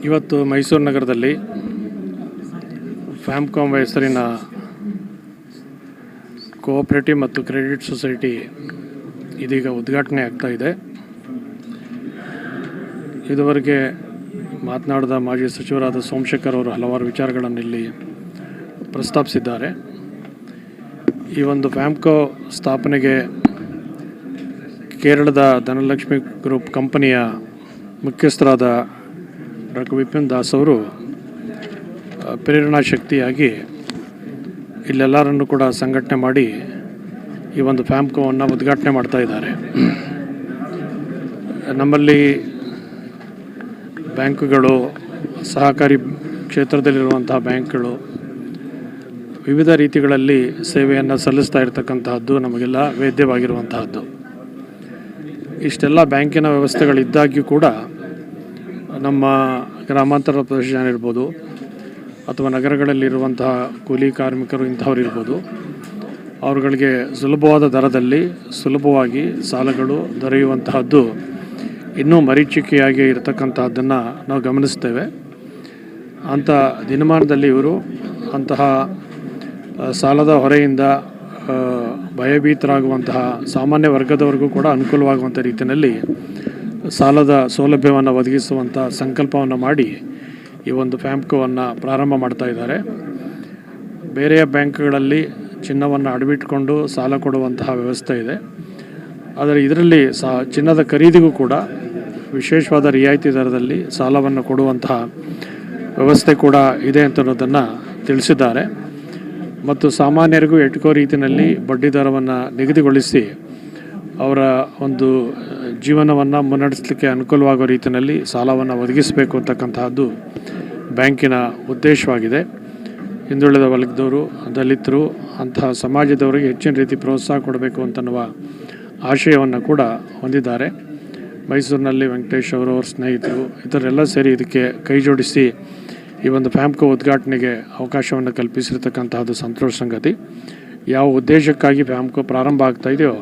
ಇವತ್ತು ಮೈಸೂರು ನಗರದಲ್ಲಿ ಫ್ಯಾಮ್ಕಾಮ್ ಹೆಸರಿನ ಕೋಆಪರೇಟಿವ್ ಮತ್ತು ಕ್ರೆಡಿಟ್ ಸೊಸೈಟಿ ಇದೀಗ ಉದ್ಘಾಟನೆ ಆಗ್ತಾ ಇದೆ. ಇದುವರೆಗೆ ಮಾತನಾಡಿದ ಮಾಜಿ ಸಚಿವರಾದ ಸೋಮಶೇಖರ್ ಅವರು ಹಲವಾರು ವಿಚಾರಗಳನ್ನು ಇಲ್ಲಿ ಪ್ರಸ್ತಾಪಿಸಿದ್ದಾರೆ. ಈ ಒಂದು ಫ್ಯಾಮ್ಕೋ ಸ್ಥಾಪನೆಗೆ ಕೇರಳದ ಧನಲಕ್ಷ್ಮಿ ಗ್ರೂಪ್ ಕಂಪನಿಯ ಮುಖ್ಯಸ್ಥರಾದ ಡಾಕ್ಟರ್ ವಿಪಿನ್ ದಾಸ್ ಅವರು ಪ್ರೇರಣಾ ಶಕ್ತಿಯಾಗಿ ಇಲ್ಲೆಲ್ಲರನ್ನು ಕೂಡ ಸಂಘಟನೆ ಮಾಡಿ ಈ ಒಂದು ಫ್ಯಾಮ್ಕೋವನ್ನು ಉದ್ಘಾಟನೆ ಮಾಡ್ತಾ ಇದ್ದಾರೆ. ನಮ್ಮಲ್ಲಿ ಬ್ಯಾಂಕುಗಳು, ಸಹಕಾರಿ ಕ್ಷೇತ್ರದಲ್ಲಿರುವಂತಹ ಬ್ಯಾಂಕ್ಗಳು ವಿವಿಧ ರೀತಿಗಳಲ್ಲಿ ಸೇವೆಯನ್ನು ಸಲ್ಲಿಸ್ತಾ ಇರತಕ್ಕಂತಹದ್ದು ನಮಗೆಲ್ಲ ವೇದ್ಯವಾಗಿರುವಂತಹದ್ದು. ಇಷ್ಟೆಲ್ಲ ಬ್ಯಾಂಕಿನ ವ್ಯವಸ್ಥೆಗಳಿದ್ದಾಗ್ಯೂ ಕೂಡ ನಮ್ಮ ಗ್ರಾಮಾಂತರ ಪ್ರದೇಶ ಇರ್ಬೋದು ಅಥವಾ ನಗರಗಳಲ್ಲಿರುವಂತಹ ಕೂಲಿ ಕಾರ್ಮಿಕರು ಇಂಥವ್ರು ಇರ್ಬೋದು, ಅವರುಗಳಿಗೆ ಸುಲಭವಾದ ದರದಲ್ಲಿ ಸುಲಭವಾಗಿ ಸಾಲಗಳು ದೊರೆಯುವಂತಹದ್ದು ಇನ್ನೂ ಮರೀಚಿಕೆಯಾಗಿ ಇರತಕ್ಕಂತಹದ್ದನ್ನು ನಾವು ಗಮನಿಸ್ತೇವೆ. ಅಂಥ ದಿನಮಾನದಲ್ಲಿ ಇವರು ಅಂತಹ ಸಾಲದ ಹೊರೆಯಿಂದ ಭಯಭೀತರಾಗುವಂತಹ ಸಾಮಾನ್ಯ ವರ್ಗದವರೆಗೂ ಕೂಡ ಅನುಕೂಲವಾಗುವಂಥ ರೀತಿಯಲ್ಲಿ ಸಾಲದ ಸೌಲಭ್ಯವನ್ನು ಒದಗಿಸುವಂಥ ಸಂಕಲ್ಪವನ್ನು ಮಾಡಿ ಈ ಒಂದು ಫ್ಯಾಮ್ಕೋವನ್ನು ಪ್ರಾರಂಭ ಮಾಡ್ತಾ ಇದ್ದಾರೆ. ಬೇರೆಯ ಬ್ಯಾಂಕ್ಗಳಲ್ಲಿ ಚಿನ್ನವನ್ನು ಅಡವಿಟ್ಕೊಂಡು ಸಾಲ ಕೊಡುವಂತಹ ವ್ಯವಸ್ಥೆ ಇದೆ. ಆದರೆ ಇದರಲ್ಲಿ ಚಿನ್ನದ ಖರೀದಿಗೂ ಕೂಡ ವಿಶೇಷವಾದ ರಿಯಾಯಿತಿ ದರದಲ್ಲಿ ಸಾಲವನ್ನು ಕೊಡುವಂತಹ ವ್ಯವಸ್ಥೆ ಕೂಡ ಇದೆ ಅಂತ ಅನ್ನೋದನ್ನು ತಿಳಿಸಿದ್ದಾರೆ. ಮತ್ತು ಸಾಮಾನ್ಯರಿಗೂ ಎಟುಕೋ ರೀತಿಯಲ್ಲಿ ಬಡ್ಡಿ ದರವನ್ನು ನಿಗದಿಗೊಳಿಸಿ ಅವರ ಒಂದು ಜೀವನವನ್ನು ಮುನ್ನಡೆಸಲಿಕ್ಕೆ ಅನುಕೂಲವಾಗೋ ರೀತಿಯಲ್ಲಿ ಸಾಲವನ್ನು ಒದಗಿಸಬೇಕು ಅಂತಕ್ಕಂತಹದ್ದು ಬ್ಯಾಂಕಿನ ಉದ್ದೇಶವಾಗಿದೆ. ಹಿಂದುಳಿದ ವರ್ಗದವರು, ದಲಿತರು, ಅಂತಹ ಸಮಾಜದವರಿಗೆ ಹೆಚ್ಚಿನ ರೀತಿ ಪ್ರೋತ್ಸಾಹ ಕೊಡಬೇಕು ಅಂತನ್ನುವ ಆಶಯವನ್ನು ಕೂಡ ಹೊಂದಿದ್ದಾರೆ. ಮೈಸೂರಿನಲ್ಲಿ ವೆಂಕಟೇಶ್ ಅವರು, ಅವ್ರ ಸ್ನೇಹಿತರು, ಇತರೆಲ್ಲ ಸೇರಿ ಇದಕ್ಕೆ ಕೈ ಜೋಡಿಸಿ ಈ ಒಂದು ಫ್ಯಾಮ್ಕೋ ಉದ್ಘಾಟನೆಗೆ ಅವಕಾಶವನ್ನು ಕಲ್ಪಿಸಿರ್ತಕ್ಕಂತಹದ್ದು ಸಂತೋಷ ಸಂಗತಿ. ಯಾವ ಉದ್ದೇಶಕ್ಕಾಗಿ ಫ್ಯಾಮ್ಕೋ ಪ್ರಾರಂಭ ಆಗ್ತಾ ಇದೆಯೋ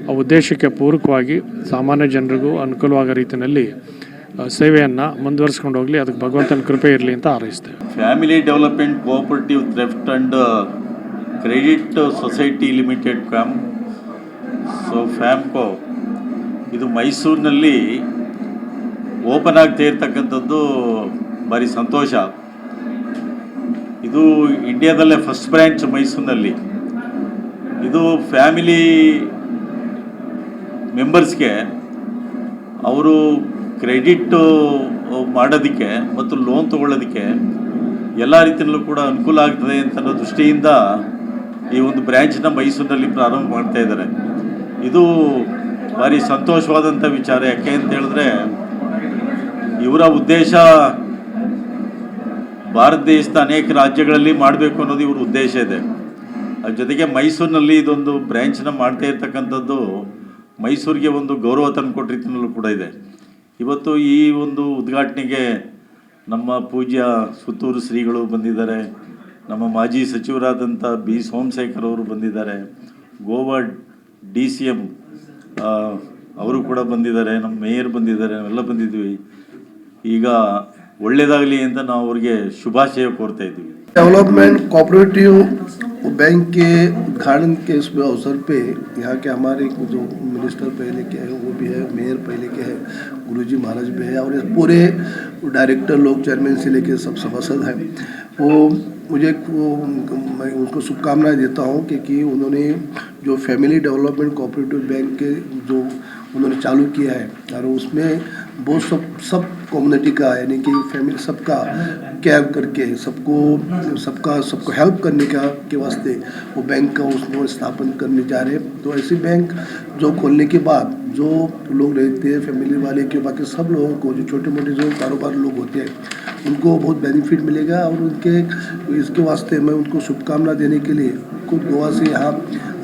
ಆ ಉದ್ದೇಶಕ್ಕೆ ಪೂರಕವಾಗಿ ಸಾಮಾನ್ಯ ಜನರಿಗೂ ಅನುಕೂಲವಾಗೋ ರೀತಿಯಲ್ಲಿ ಸೇವೆಯನ್ನು ಮುಂದುವರಿಸ್ಕೊಂಡು ಹೋಗಲಿ, ಅದಕ್ಕೆ ಭಗವಂತನ ಕೃಪೆ ಇರಲಿ ಅಂತ ಹಾರೈಸ್ತೇವೆ. Family development cooperative thrift and credit society limited Famco ಇದು ಮೈಸೂರಿನಲ್ಲಿ ಓಪನ್ ಆಗ್ತಾ ಇರ್ತಕ್ಕಂಥದ್ದು ಭಾರಿ ಸಂತೋಷ. ಇದು ಇಂಡಿಯಾದಲ್ಲೇ ಫಸ್ಟ್ ಬ್ರ್ಯಾಂಚ್ ಮೈಸೂರಿನಲ್ಲಿ. ಇದು ಫ್ಯಾಮಿಲಿ ಮೆಂಬರ್ಸ್ಗೆ ಅವರು ಕ್ರೆಡಿಟ್ ಮಾಡೋದಕ್ಕೆ ಮತ್ತು ಲೋನ್ ತೊಗೊಳ್ಳೋದಕ್ಕೆ ಎಲ್ಲ ರೀತಿಯಲ್ಲೂ ಕೂಡ ಅನುಕೂಲ ಆಗ್ತದೆ ಅಂತ ಅನ್ನೋ ದೃಷ್ಟಿಯಿಂದ ಈ ಒಂದು ಬ್ರ್ಯಾಂಚನ್ನ ಮೈಸೂರಿನಲ್ಲಿ ಪ್ರಾರಂಭ ಮಾಡ್ತಾ ಇದ್ದಾರೆ. ಇದು ಭಾರಿ ಸಂತೋಷವಾದಂಥ ವಿಚಾರ. ಯಾಕೆ ಅಂತ ಹೇಳಿದ್ರೆ ಇವರ ಉದ್ದೇಶ ಭಾರತ ದೇಶದ ಅನೇಕ ರಾಜ್ಯಗಳಲ್ಲಿ ಮಾಡಬೇಕು ಅನ್ನೋದು ಇವ್ರ ಉದ್ದೇಶ ಇದೆ. ಅದ್ರ ಜೊತೆಗೆ ಮೈಸೂರಿನಲ್ಲಿ ಇದೊಂದು ಬ್ರ್ಯಾಂಚನ್ನ ಮಾಡ್ತಾ ಇರ್ತಕ್ಕಂಥದ್ದು ಮೈಸೂರಿಗೆ ಒಂದು ಗೌರವ ತಂದುಕೊಟ್ಟ ರೀತಿಯಲ್ಲೂ ಕೂಡ ಇದೆ. ಇವತ್ತು ಈ ಒಂದು ಉದ್ಘಾಟನೆಗೆ ನಮ್ಮ ಪೂಜ್ಯ ಸುತ್ತೂರು ಶ್ರೀಗಳು ಬಂದಿದ್ದಾರೆ, ನಮ್ಮ ಮಾಜಿ ಸಚಿವರಾದಂಥ ಬಿ ಸೋಮಶೇಖರ್ ಅವರು ಬಂದಿದ್ದಾರೆ, ಗೋವಾ DCM ಅವರು ಕೂಡ ಬಂದಿದ್ದಾರೆ, ನಮ್ಮ ಮೇಯರ್ ಬಂದಿದ್ದಾರೆ, ನಾವೆಲ್ಲ ಬಂದಿದ್ವಿ. ಈಗ ಒಳ್ಳೆಯದಾಗಲಿ ಅಂತ ನಾವು ಅವ್ರಿಗೆ ಶುಭಾಶಯ ಕೋರ್ತಾ ಇದ್ದೀವಿ. डेवलपमेंट कोऑपरेटिव बैंक के उद्घाटन के इस अवसर पे यहाँ के हमारे जो मिनिस्टर पहले के हैं वो भी है, मेयर पहले के हैं, गुरुजी महाराज भी है, और पूरे डायरेक्टर लोग, चेयरमैन से लेके सब सभासद हैं. वो मुझे मैं उनको शुभकामनाएं देता हूँ कि उन्होंने जो फैमिली डेवलपमेंट कोऑपरेटिव बैंक के जो उन्होंने चालू किया है और उसमें बहुत सब कम्युनिटी का, यानी कि फैमिली सबका केयर करके सबको हेल्प करने के वास्ते वो बैंक का उसमें स्थापन करने जा रहे हैं. तो ऐसे बैंक जो खोलने के बाद जो लोग रहते हैं फैमिली वाले के, बाकी सब लोगों को, जो छोटे मोटे जो कारोबार लोग होते हैं, उनको बहुत बेनिफिट मिलेगा. और उनके इसके वास्ते मैं उनको शुभकामना देने के लिए खुद गोवा से यहाँ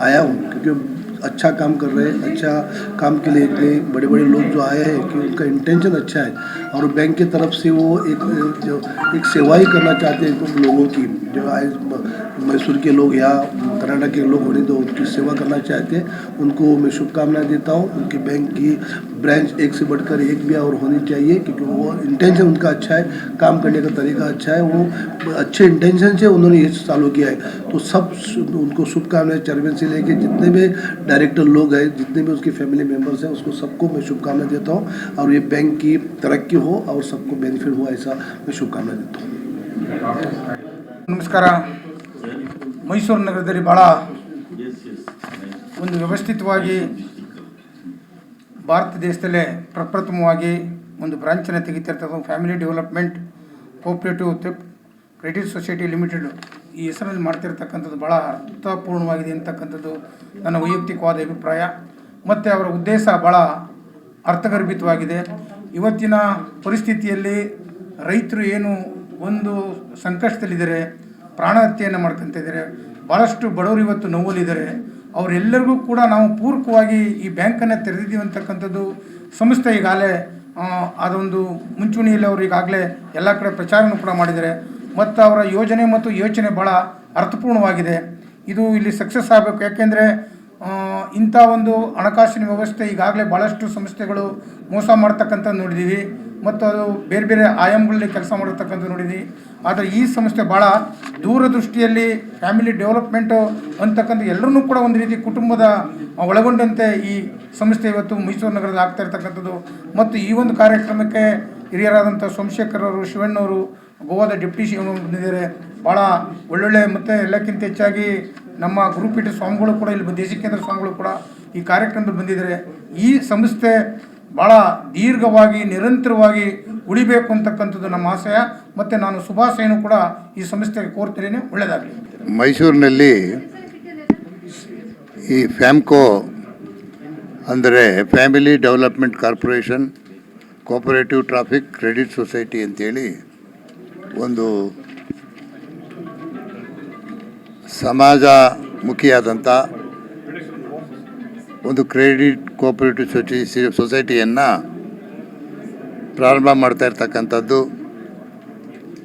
आया हूँ, क्योंकि अच्छा काम कर रहे हैं. अच्छा काम के लिए इतने बड़े बड़े लोग जो आए हैं कि उनका इंटेंशन अच्छा है और बैंक की तरफ से वो एक सेवा ही करना चाहते हैं लोगों की. जो आए मैसूर के लोग यहाँ कर्नाटक के लोग होने दो, उनकी सेवा करना चाहते हैं, उनको मैं शुभकामनाएं देता हूँ। उनके बैंक की ब्रांच एक से बढ़कर एक भी और होनी चाहिए, क्योंकि वो इंटेंशन उनका अच्छा है, काम करने का तरीका अच्छा है, वो अच्छे इंटेंशन से उन्होंने ये चालू किया है। तो सब उनको शुभकामनाएं, चेयरमैन से लेके जितने भी डायरेक्टर लोग हैं, जितने भी उसके फैमिली मेम्बर्स हैं, उसको सबको मैं शुभकामनाएं देता हूँ, और ये बैंक की तरक्की हो और सबको बेनिफिट हो, ऐसा मैं शुभकामनाएं देता हूँ। ನಮಸ್ಕಾರ. ಮೈಸೂರು ನಗರದಲ್ಲಿ ಭಾಳ ಒಂದು ವ್ಯವಸ್ಥಿತವಾಗಿ ಭಾರತ ದೇಶದಲ್ಲೇ ಪ್ರಪ್ರಥಮವಾಗಿ ಒಂದು ಬ್ರಾಂಚನ್ನು ತೆಗಿತಿರ್ತಕ್ಕಂಥ family development cooperative credit society limited ಈ ಹೆಸರಲ್ಲಿ ಮಾಡ್ತಿರ್ತಕ್ಕಂಥದ್ದು ಭಾಳ ಅರ್ಥಪೂರ್ಣವಾಗಿದೆ ಅಂತಕ್ಕಂಥದ್ದು ನನ್ನ ವೈಯಕ್ತಿಕವಾದ ಅಭಿಪ್ರಾಯ. ಮತ್ತು ಅವರ ಉದ್ದೇಶ ಭಾಳ ಅರ್ಥಗರ್ಭಿತವಾಗಿದೆ. ಇವತ್ತಿನ ಪರಿಸ್ಥಿತಿಯಲ್ಲಿ ರೈತರು ಏನು ಒಂದು ಸಂಕಷ್ಟದಲ್ಲಿದ್ದಾರೆ, ಪ್ರಾಣಹತ್ಯೆಯನ್ನು ಮಾಡ್ಕೊತಿದ್ದಾರೆ, ಭಾಳಷ್ಟು ಬಡವರು ಇವತ್ತು ನೋವಲ್ಲಿದ್ದಾರೆ. ಅವರೆಲ್ಲರಿಗೂ ಕೂಡ ನಾವು ಪೂರಕವಾಗಿ ಈ ಬ್ಯಾಂಕನ್ನು ತೆರೆದಿದ್ದೀವಿ ಅಂತಕ್ಕಂಥದ್ದು ಸಂಸ್ಥೆ ಈಗಾಗಲೇ ಅದೊಂದು ಮುಂಚೂಣಿಯಲ್ಲಿ ಅವರು ಈಗಾಗಲೇ ಎಲ್ಲ ಕಡೆ ಪ್ರಚಾರನೂ ಕೂಡ ಮಾಡಿದ್ದಾರೆ. ಮತ್ತು ಅವರ ಯೋಜನೆ ಮತ್ತು ಯೋಚನೆ ಭಾಳ ಅರ್ಥಪೂರ್ಣವಾಗಿದೆ. ಇದು ಇಲ್ಲಿ ಸಕ್ಸಸ್ ಆಗಬೇಕು. ಯಾಕೆಂದರೆ ಇಂಥ ಒಂದು ಹಣಕಾಸಿನ ವ್ಯವಸ್ಥೆ ಈಗಾಗಲೇ ಭಾಳಷ್ಟು ಸಂಸ್ಥೆಗಳು ಮೋಸ ಮಾಡ್ತಕ್ಕಂಥದ್ದು ನೋಡಿದ್ದೀವಿ, ಮತ್ತು ಅದು ಬೇರೆ ಬೇರೆ ಆಯಾಮಗಳಲ್ಲಿ ಕೆಲಸ ಮಾಡಿರ್ತಕ್ಕಂಥ ನೋಡಿದ್ದೀವಿ. ಆದರೆ ಈ ಸಂಸ್ಥೆ ಭಾಳ ದೂರದೃಷ್ಟಿಯಲ್ಲಿ ಫ್ಯಾಮಿಲಿ ಡೆವಲಪ್ಮೆಂಟು ಅಂತಕ್ಕಂಥ ಎಲ್ಲರನ್ನೂ ಕೂಡ ಒಂದು ರೀತಿ ಕುಟುಂಬದ ಒಳಗೊಂಡಂತೆ ಈ ಸಂಸ್ಥೆ ಇವತ್ತು ಮೈಸೂರು ನಗರದಲ್ಲಿ ಆಗ್ತಾ ಇರ್ತಕ್ಕಂಥದ್ದು. ಮತ್ತು ಈ ಒಂದು ಕಾರ್ಯಕ್ರಮಕ್ಕೆ ಹಿರಿಯರಾದಂಥ ಸೋಮಶೇಖರ್ ಅವರು, ಶಿವಣ್ಣವರು, ಗೋವಾದ ಡೆಪ್ಟಿ ಸಿ ಎಂ ಬಂದಿದ್ದಾರೆ. ಭಾಳ ಒಳ್ಳೊಳ್ಳೆ ಮತ್ತು ಎಲ್ಲಕ್ಕಿಂತ ಹೆಚ್ಚಾಗಿ ನಮ್ಮ ಗುರುಪೀಠ ಸ್ವಾಮಿಗಳು ಕೂಡ ಇಲ್ಲಿ ದೇಶಿಕೇಂದ್ರ ಸ್ವಾಮಿಗಳು ಕೂಡ ಈ ಕಾರ್ಯಕ್ರಮದಲ್ಲಿ ಬಂದಿದ್ದಾರೆ. ಈ ಸಂಸ್ಥೆ ಭಾಳ ದೀರ್ಘವಾಗಿ ನಿರಂತರವಾಗಿ ಉಳಿಬೇಕು ಅಂತಕ್ಕಂಥದ್ದು ನಮ್ಮ ಆಶಯ, ಮತ್ತು ನಾನು ಶುಭಾಶಯನೂ ಕೂಡ ಈ ಸಂಸ್ಥೆಗೆ ಕೋರ್ತಿದ್ದೀನಿ. ಒಳ್ಳೆಯದಾಗಲಿ. ಮೈಸೂರಿನಲ್ಲಿ ಈ ಫ್ಯಾಮ್ಕೋ ಅಂದರೆ family development corporation cooperative traffic credit society ಅಂತೇಳಿ ಒಂದು ಸಮಾಜಮುಖಿಯಾದಂಥ ಒಂದು ಕ್ರೆಡಿಟ್ ಕೋಆಪರೇಟಿವ್ ಸೊಸೈಟಿಯನ್ನು ಪ್ರಾರಂಭ ಮಾಡ್ತಾ ಇರ್ತಕ್ಕಂಥದ್ದು.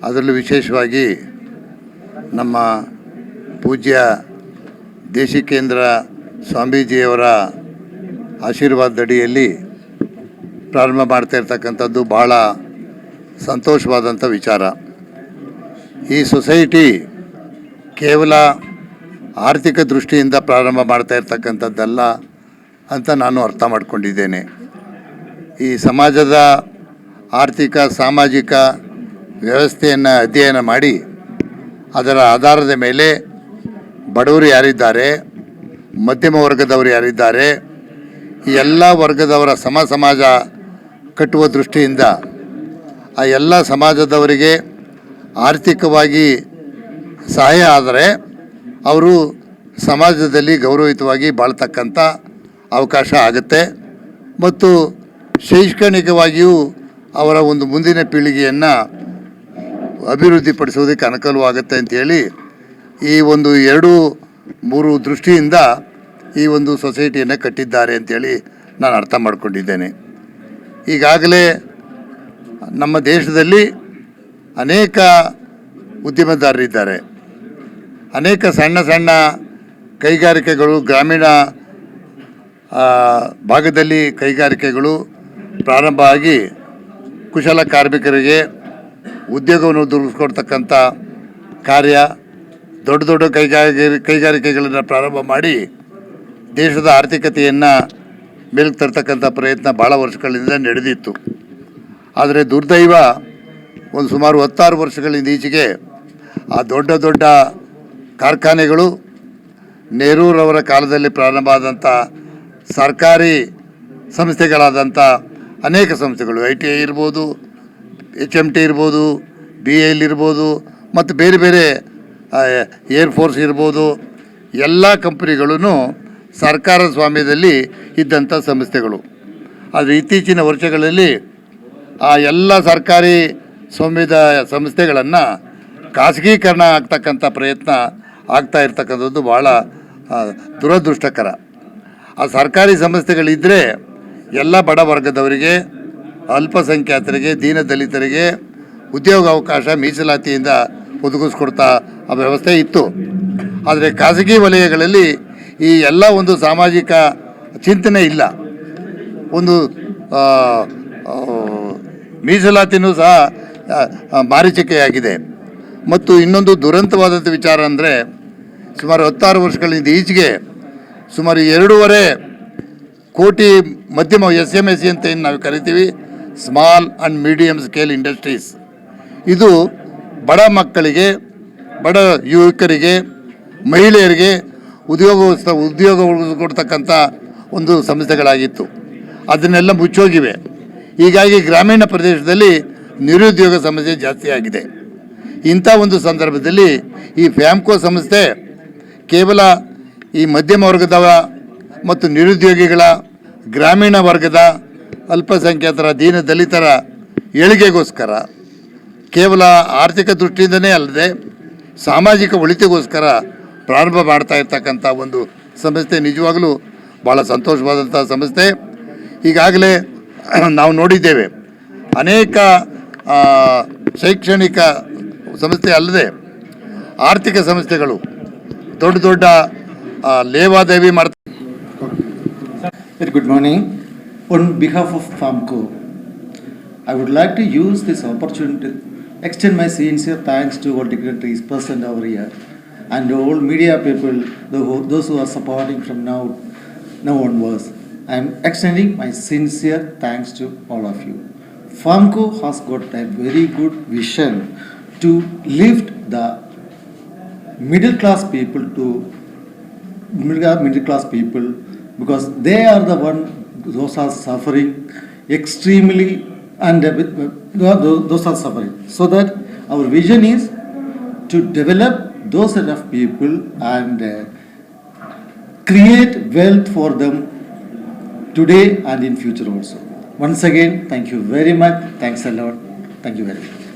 ಅದರಲ್ಲೂ ವಿಶೇಷವಾಗಿ ನಮ್ಮ ಪೂಜ್ಯ ದೇಶಿಕೇಂದ್ರ ಸ್ವಾಮೀಜಿಯವರ ಆಶೀರ್ವಾದದಡಿಯಲ್ಲಿ ಪ್ರಾರಂಭ ಮಾಡ್ತಾ ಇರ್ತಕ್ಕಂಥದ್ದು ಭಾಳ ಸಂತೋಷವಾದಂಥ ವಿಚಾರ. ಈ ಸೊಸೈಟಿ ಕೇವಲ ಆರ್ಥಿಕ ದೃಷ್ಟಿಯಿಂದ ಪ್ರಾರಂಭ ಮಾಡ್ತಾ ಇರ್ತಕ್ಕಂಥದ್ದಲ್ಲ ಅಂತ ನಾನು ಅರ್ಥ ಮಾಡ್ಕೊಂಡಿದ್ದೇನೆ. ಈ ಸಮಾಜದ ಆರ್ಥಿಕ ಸಾಮಾಜಿಕ ವ್ಯವಸ್ಥೆಯನ್ನು ಅಧ್ಯಯನ ಮಾಡಿ ಅದರ ಆಧಾರದ ಮೇಲೆ ಬಡವರು ಯಾರಿದ್ದಾರೆ, ಮಧ್ಯಮ ವರ್ಗದವರು ಯಾರಿದ್ದಾರೆ, ಈ ಎಲ್ಲ ವರ್ಗದವರ ಸಮಾಜ ಕಟ್ಟುವ ದೃಷ್ಟಿಯಿಂದ ಆ ಎಲ್ಲ ಸಮಾಜದವರಿಗೆ ಆರ್ಥಿಕವಾಗಿ ಸಹಾಯ ಆದರೆ ಅವರು ಸಮಾಜದಲ್ಲಿ ಗೌರವಯುತವಾಗಿ ಬಾಳ್ತಕ್ಕಂಥ ಅವಕಾಶ ಆಗುತ್ತೆ, ಮತ್ತು ಶೈಕ್ಷಣಿಕವಾಗಿಯೂ ಅವರ ಒಂದು ಮುಂದಿನ ಪೀಳಿಗೆಯನ್ನು ಅಭಿವೃದ್ಧಿಪಡಿಸೋದಕ್ಕೆ ಅನುಕೂಲವಾಗುತ್ತೆ ಅಂಥೇಳಿ ಈ ಒಂದು 2-3 ದೃಷ್ಟಿಯಿಂದ ಈ ಒಂದು ಸೊಸೈಟಿಯನ್ನು ಕಟ್ಟಿದ್ದಾರೆ ಅಂಥೇಳಿ ನಾನು ಅರ್ಥ ಮಾಡ್ಕೊಂಡಿದ್ದೇನೆ. ಈಗಾಗಲೇ ನಮ್ಮ ದೇಶದಲ್ಲಿ ಅನೇಕ ಉದ್ಯಮದಾರರಿದ್ದಾರೆ. ಅನೇಕ ಸಣ್ಣ ಸಣ್ಣ ಕೈಗಾರಿಕೆಗಳು, ಗ್ರಾಮೀಣ ಭಾಗದಲ್ಲಿ ಕೈಗಾರಿಕೆಗಳು ಪ್ರಾರಂಭ ಆಗಿ ಕುಶಲ ಕಾರ್ಮಿಕರಿಗೆ ಉದ್ಯೋಗವನ್ನು ದೊರಕಿಸ್ಕೊಡ್ತಕ್ಕಂಥ ಕಾರ್ಯ, ದೊಡ್ಡ ದೊಡ್ಡ ಕೈಗಾರಿಕೆಗಳನ್ನು ಪ್ರಾರಂಭ ಮಾಡಿ ದೇಶದ ಆರ್ಥಿಕತೆಯನ್ನು ಮೇಲಕ್ಕೆ ತರ್ತಕ್ಕಂಥ ಪ್ರಯತ್ನ ಭಾಳ ವರ್ಷಗಳಿಂದ ನಡೆದಿತ್ತು. ಆದರೆ ದುರ್ದೈವ ಒಂದು ಸುಮಾರು 16 ವರ್ಷಗಳಿಂದ ಈಚೆಗೆ ಆ ದೊಡ್ಡ ದೊಡ್ಡ ಕಾರ್ಖಾನೆಗಳು, ನೆಹರೂರವರ ಕಾಲದಲ್ಲಿ ಪ್ರಾರಂಭ ಆದಂಥ ಸರ್ಕಾರಿ ಸಂಸ್ಥೆಗಳಾದಂಥ ಅನೇಕ ಸಂಸ್ಥೆಗಳು, ITI ಇರ್ಬೋದು, HMT ಇರ್ಬೋದು, BIL ಇರ್ಬೋದು, ಮತ್ತು ಬೇರೆ ಬೇರೆ ಏರ್ಫೋರ್ಸ್ ಇರ್ಬೋದು, ಎಲ್ಲ ಕಂಪನಿಗಳೂ ಸರ್ಕಾರದ ಸ್ವಾಮ್ಯದಲ್ಲಿ ಇದ್ದಂಥ ಸಂಸ್ಥೆಗಳು. ಆದರೆ ಇತ್ತೀಚಿನ ವರ್ಷಗಳಲ್ಲಿ ಆ ಎಲ್ಲ ಸರ್ಕಾರಿ ಸ್ವಾಮ್ಯದ ಸಂಸ್ಥೆಗಳನ್ನು ಖಾಸಗೀಕರಣ ಆಗ್ತಕ್ಕಂಥ ಪ್ರಯತ್ನ ಆಗ್ತಾ ಇರ್ತಕ್ಕಂಥದ್ದು ಭಾಳ ದುರದೃಷ್ಟಕರ. ಆ ಸರ್ಕಾರಿ ಸಂಸ್ಥೆಗಳಿದ್ದರೆ ಎಲ್ಲ ಬಡ ವರ್ಗದವರಿಗೆ, ಅಲ್ಪಸಂಖ್ಯಾತರಿಗೆ, ದೀನದಲಿತರಿಗೆ ಉದ್ಯೋಗಾವಕಾಶ ಮೀಸಲಾತಿಯಿಂದ ಒದಗಿಸ್ಕೊಡ್ತಾ ಆ ವ್ಯವಸ್ಥೆ ಇತ್ತು. ಆದರೆ ಖಾಸಗಿ ವಲಯಗಳಲ್ಲಿ ಈ ಎಲ್ಲ ಒಂದು ಸಾಮಾಜಿಕ ಚಿಂತನೆ ಇಲ್ಲ. ಒಂದು ಮೀಸಲಾತಿನೂ ಸಹ ಮಾರೀಚಿಕೆಯಾಗಿದೆ. ಮತ್ತು ಇನ್ನೊಂದು ದುರಂತವಾದಂಥ ವಿಚಾರ ಅಂದರೆ ಸುಮಾರು 16 ವರ್ಷಗಳಿಂದ ಈಚೆಗೆ ಸುಮಾರು 2.5 ಕೋಟಿ ಮಧ್ಯಮ SMSE ಅಂತ ಏನು ನಾವು ಕರಿತೀವಿ, small and medium scale industries, ಇದು ಬಡ ಮಕ್ಕಳಿಗೆ, ಬಡ ಯುವಕರಿಗೆ, ಮಹಿಳೆಯರಿಗೆ ಉದ್ಯೋಗ ಕೊಡ್ತಕ್ಕಂಥ ಒಂದು ಸಂಸ್ಥೆಗಳಾಗಿತ್ತು. ಅದನ್ನೆಲ್ಲ ಮುಚ್ಚೋಗಿವೆ. ಹೀಗಾಗಿ ಗ್ರಾಮೀಣ ಪ್ರದೇಶದಲ್ಲಿ ನಿರುದ್ಯೋಗ ಸಮಸ್ಯೆ ಜಾಸ್ತಿ ಆಗಿದೆ. ಇಂಥ ಒಂದು ಸಂದರ್ಭದಲ್ಲಿ ಈ ಫ್ಯಾಮ್ಕೋ ಸಂಸ್ಥೆ ಕೇವಲ ಈ ಮಧ್ಯಮ ವರ್ಗದ ಮತ್ತು ನಿರುದ್ಯೋಗಿಗಳ, ಗ್ರಾಮೀಣ ವರ್ಗದ, ಅಲ್ಪಸಂಖ್ಯಾತರ, ದೀನ ದಲಿತರ ಏಳಿಗೆಗೋಸ್ಕರ, ಕೇವಲ ಆರ್ಥಿಕ ದೃಷ್ಟಿಯಿಂದನೇ ಅಲ್ಲದೆ ಸಾಮಾಜಿಕ ಒಳಿತಿಗೋಸ್ಕರ ಪ್ರಾರಂಭ ಮಾಡ್ತಾ ಇರ್ತಕ್ಕಂಥ ಒಂದು ಸಂಸ್ಥೆ ನಿಜವಾಗಲೂ ಭಾಳ ಸಂತೋಷವಾದಂಥ ಸಂಸ್ಥೆ. ಈಗಾಗಲೇ ನಾವು ನೋಡಿದ್ದೇವೆ, ಅನೇಕ ಶೈಕ್ಷಣಿಕ ಸಂಸ್ಥೆ ಅಲ್ಲದೆ ಆರ್ಥಿಕ ಸಂಸ್ಥೆಗಳು ದೊಡ್ಡ ದೊಡ್ಡ ಲೇವಾದೇವಿ ಮಾಡ್ತಾರೆ. Very good morning. On behalf of FAMCO, I would like to use this opportunity to extend my sincere thanks to all dignitaries present over here and all media people, those who are supporting from now onwards. I am extending my sincere thanks to all of you. FAMCO has got a very good vision to lift the middle class people to middle class people, because they are the one those are suffering extremely, and those are suffering. So that our vision is to develop those set of people and create wealth for them today and in future also. Once again, thank you very much. Thanks a lot. Thank you very much.